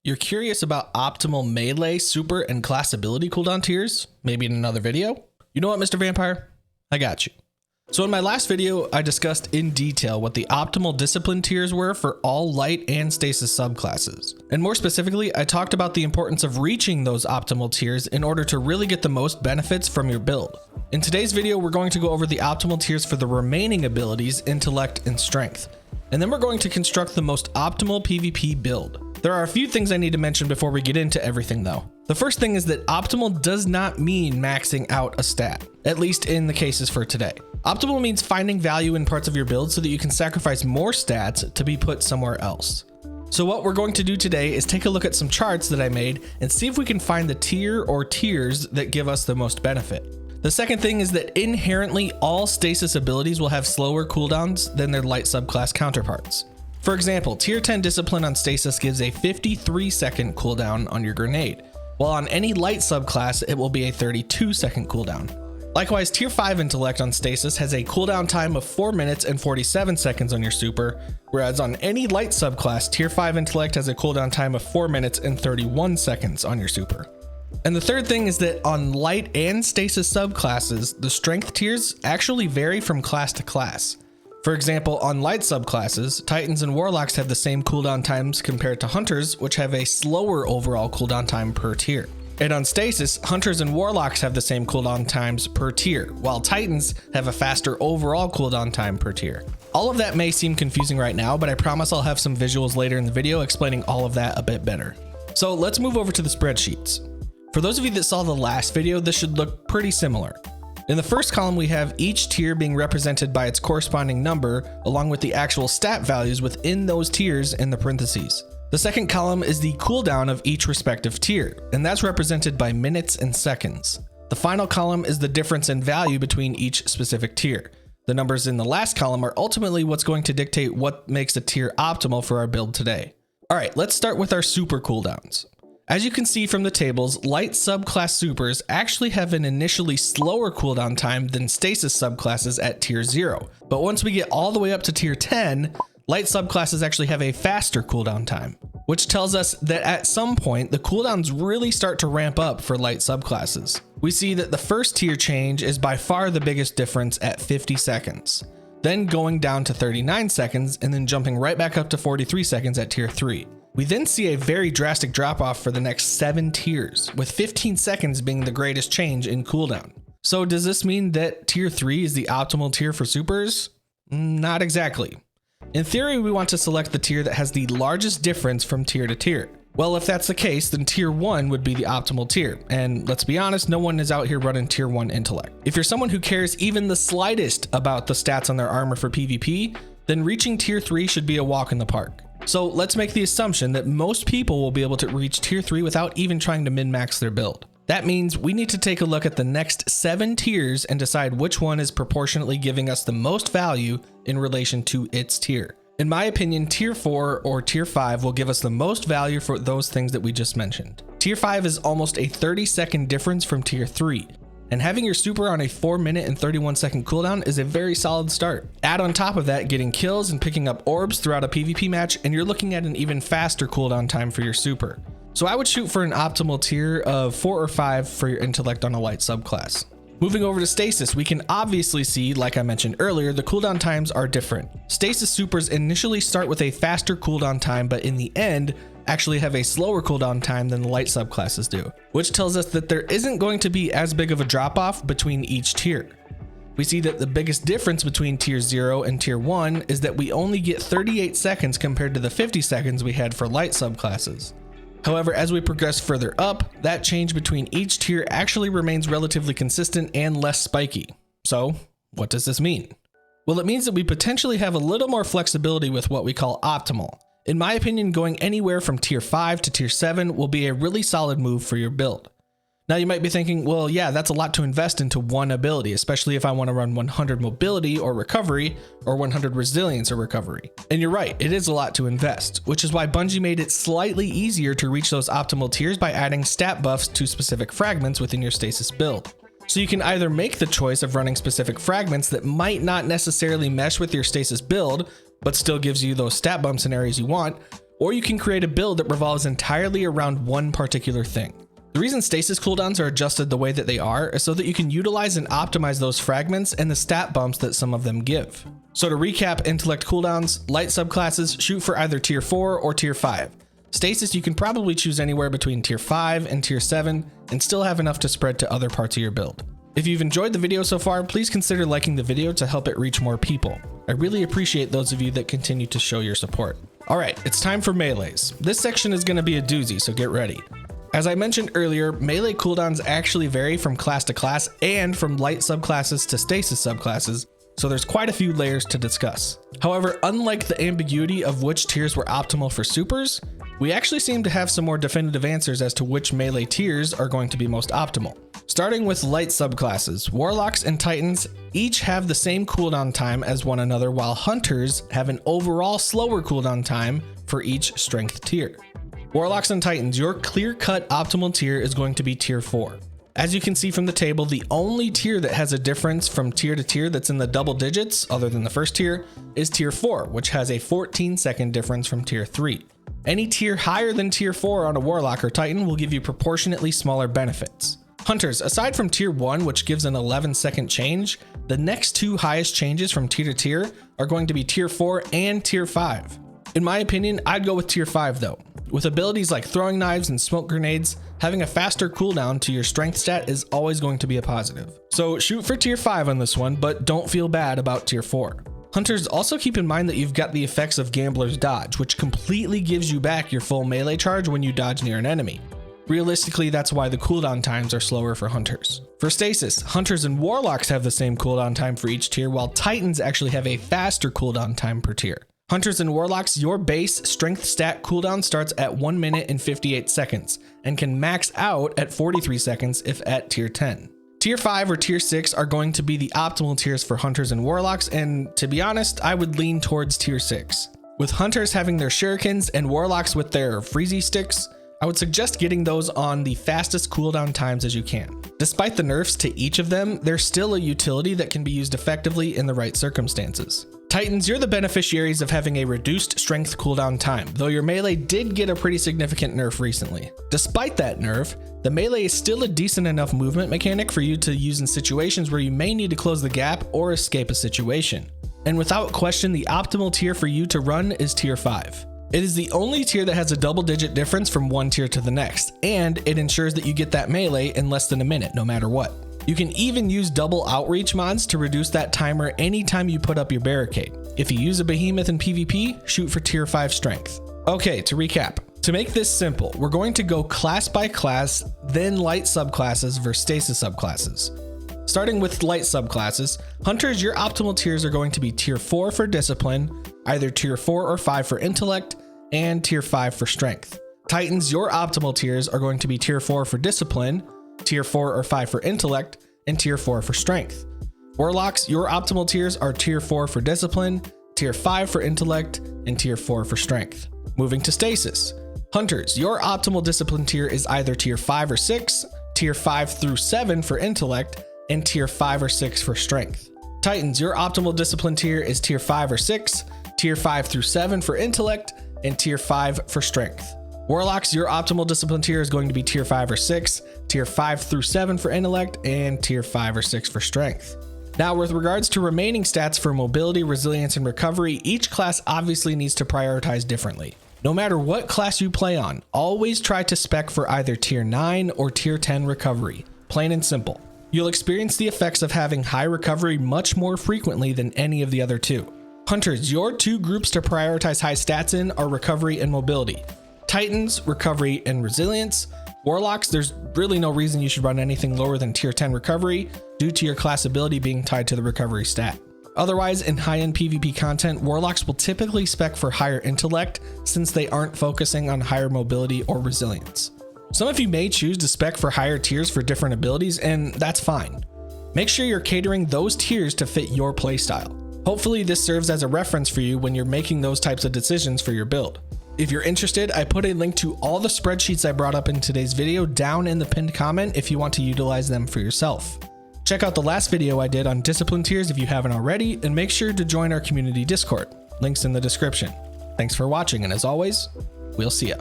You're curious about optimal melee, super, and class ability cooldown tiers? Maybe in another video? You know what, Mr. Vampire? I got you. So in my last video, I discussed in detail what the optimal discipline tiers were for all light and stasis subclasses. And more specifically, I talked about the importance of reaching those optimal tiers in order to really get the most benefits from your build. In today's video, we're going to go over the optimal tiers for the remaining abilities, intellect and strength. And then we're going to construct the most optimal PvP build. There are a few things I need to mention before we get into everything though. The first thing is that optimal does not mean maxing out a stat, at least in the cases for today. Optimal means finding value in parts of your build so that you can sacrifice more stats to be put somewhere else. So what we're going to do today is take a look at some charts that I made and see if we can find the tier or tiers that give us the most benefit. The second thing is that inherently all stasis abilities will have slower cooldowns than their light subclass counterparts. For example, tier 10 discipline on stasis gives a 53-second cooldown on your grenade, while on any light subclass it will be a 32-second cooldown. Likewise, tier 5 intellect on stasis has a cooldown time of 4 minutes and 47 seconds on your super, whereas on any light subclass, tier 5 intellect has a cooldown time of 4 minutes and 31 seconds on your super. And the third thing is that on light and stasis subclasses, the strength tiers actually vary from class to class. For example, on light subclasses, Titans and Warlocks have the same cooldown times compared to Hunters, which have a slower overall cooldown time per tier. And on stasis, Hunters and Warlocks have the same cooldown times per tier, while Titans have a faster overall cooldown time per tier. All of that may seem confusing right now, but I promise I'll have some visuals later in the video explaining all of that a bit better. So let's move over to the spreadsheets. For those of you that saw the last video, this should look pretty similar. In the first column, we have each tier being represented by its corresponding number, along with the actual stat values within those tiers in the parentheses. The second column is the cooldown of each respective tier, and that's represented by minutes and seconds. The final column is the difference in value between each specific tier. The numbers in the last column are ultimately what's going to dictate what makes a tier optimal for our build today. All right, let's start with our super cooldowns. As you can see from the tables, light subclass supers actually have an initially slower cooldown time than stasis subclasses at tier 0. But once we get all the way up to tier 10, light subclasses actually have a faster cooldown time, which tells us that at some point, the cooldowns really start to ramp up for light subclasses. We see that the first tier change is by far the biggest difference at 50 seconds, then going down to 39 seconds, and then jumping right back up to 43 seconds at tier 3. We then see a very drastic drop off for the next 7 tiers, with 15 seconds being the greatest change in cooldown. So does this mean that tier 3 is the optimal tier for supers? Not exactly. In theory, we want to select the tier that has the largest difference from tier to tier. Well, if that's the case, then tier 1 would be the optimal tier. And let's be honest, no one is out here running tier 1 intellect. If you're someone who cares even the slightest about the stats on their armor for PvP, then reaching tier 3 should be a walk in the park. So let's make the assumption that most people will be able to reach tier 3 without even trying to min-max their build. That means we need to take a look at the next 7 tiers and decide which one is proportionately giving us the most value in relation to its tier. In my opinion, tier 4 or tier 5 will give us the most value for those things that we just mentioned. Tier 5 is almost a 30-second difference from tier 3. And having your super on a 4 minute and 31 second cooldown is a very solid start. Add on top of that getting kills and picking up orbs throughout a PvP match, and you're looking at an even faster cooldown time for your super. So I would shoot for an optimal tier of 4 or 5 for your intellect on a light subclass. Moving over to stasis, we can obviously see, like I mentioned earlier, the cooldown times are different. Stasis supers initially start with a faster cooldown time, but in the end, actually have a slower cooldown time than the light subclasses do, which tells us that there isn't going to be as big of a drop off between each tier. We see that the biggest difference between tier 0 and tier 1 is that we only get 38 seconds compared to the 50 seconds we had for light subclasses. However, as we progress further up, that change between each tier actually remains relatively consistent and less spiky. So, what does this mean? Well, it means that we potentially have a little more flexibility with what we call optimal. In my opinion, going anywhere from tier 5 to tier 7 will be a really solid move for your build. Now you might be thinking, well, yeah, that's a lot to invest into one ability, especially if I want to run 100 mobility or recovery or 100 resilience or recovery. And you're right, it is a lot to invest, which is why Bungie made it slightly easier to reach those optimal tiers by adding stat buffs to specific fragments within your stasis build. So you can either make the choice of running specific fragments that might not necessarily mesh with your stasis build, but still gives you those stat bumps in areas you want, or you can create a build that revolves entirely around one particular thing. The reason stasis cooldowns are adjusted the way that they are is so that you can utilize and optimize those fragments and the stat bumps that some of them give. So to recap intellect cooldowns, light subclasses shoot for either tier 4 or tier 5. Stasis you can probably choose anywhere between tier 5 and tier 7 and still have enough to spread to other parts of your build. If you've enjoyed the video so far, please consider liking the video to help it reach more people. I really appreciate those of you that continue to show your support. Alright, it's time for melees. This section is going to be a doozy, so get ready. As I mentioned earlier, melee cooldowns actually vary from class to class and from light subclasses to stasis subclasses, so there's quite a few layers to discuss. However, unlike the ambiguity of which tiers were optimal for supers, we actually seem to have some more definitive answers as to which melee tiers are going to be most optimal. Starting with light subclasses, warlocks and titans each have the same cooldown time as one another, while hunters have an overall slower cooldown time for each strength tier. Warlocks and titans, your clear-cut optimal tier is going to be tier 4. As you can see from the table, the only tier that has a difference from tier to tier that's in the double digits, other than the first tier, is tier 4, which has a 14-second difference from tier 3. Any tier higher than tier 4 on a warlock or titan will give you proportionately smaller benefits. Hunters, aside from tier 1, which gives an 11-second change, the next two highest changes from tier to tier are going to be tier 4 and tier 5. In my opinion, I'd go with tier 5 though. With abilities like throwing knives and smoke grenades, having a faster cooldown to your strength stat is always going to be a positive. So shoot for tier 5 on this one, but don't feel bad about tier 4. Hunters, also keep in mind that you've got the effects of Gambler's Dodge, which completely gives you back your full melee charge when you dodge near an enemy. Realistically, that's why the cooldown times are slower for hunters. For stasis, hunters and warlocks have the same cooldown time for each tier, while titans actually have a faster cooldown time per tier. Hunters and warlocks, your base strength stat cooldown starts at 1 minute and 58 seconds and can max out at 43 seconds if at tier 10. Tier 5 or tier 6 are going to be the optimal tiers for hunters and warlocks, and to be honest, I would lean towards tier 6. With hunters having their shurikens and warlocks with their freezy sticks, I would suggest getting those on the fastest cooldown times as you can. Despite the nerfs to each of them, there's still a utility that can be used effectively in the right circumstances. Titans, you're the beneficiaries of having a reduced strength cooldown time, though your melee did get a pretty significant nerf recently. Despite that nerf, the melee is still a decent enough movement mechanic for you to use in situations where you may need to close the gap or escape a situation. And without question, the optimal tier for you to run is tier 5. It is the only tier that has a double-digit difference from one tier to the next, and it ensures that you get that melee in less than a minute, no matter what. You can even use double outreach mods to reduce that timer anytime you put up your barricade. If you use a behemoth in PvP, shoot for tier 5 strength. Okay, to recap. To make this simple, we're going to go class by class, then light subclasses versus stasis subclasses. Starting with light subclasses, hunters, your optimal tiers are going to be tier 4 for discipline, either tier 4 or 5 for intellect, and tier 5 for strength. Titans, your optimal tiers are going to be tier 4 for discipline, tier 4 or 5 for intellect, and tier 4 for strength. Warlocks, your optimal tiers are tier 4 for discipline, tier 5 for intellect, and tier 4 for strength. Moving to stasis. Hunters, your optimal discipline tier is either tier 5 or 6, tier 5 through 7 for intellect, and tier 5 or 6 for strength. Titans, your optimal discipline tier is tier 5 or 6, tier 5 through 7 for intellect, and tier 5 for strength. Warlocks, your optimal discipline tier is going to be tier 5 or 6, tier 5 through 7 for intellect, and tier 5 or 6 for strength. Now, with regards to remaining stats for mobility, resilience, and recovery, each class obviously needs to prioritize differently. No matter what class you play on, always try to spec for either tier 9 or tier 10 recovery. Plain and simple. You'll experience the effects of having high recovery much more frequently than any of the other two. Hunters, your two groups to prioritize high stats in are recovery and mobility. Titans, recovery and resilience. Warlocks, there's really no reason you should run anything lower than tier 10 recovery due to your class ability being tied to the recovery stat. Otherwise, in high-end PvP content, warlocks will typically spec for higher intellect since they aren't focusing on higher mobility or resilience. Some of you may choose to spec for higher tiers for different abilities, and that's fine. Make sure you're catering those tiers to fit your playstyle. Hopefully this serves as a reference for you when you're making those types of decisions for your build. If you're interested, I put a link to all the spreadsheets I brought up in today's video down in the pinned comment if you want to utilize them for yourself. Check out the last video I did on discipline tiers if you haven't already, and make sure to join our community Discord. Links in the description. Thanks for watching, and as always, we'll see ya.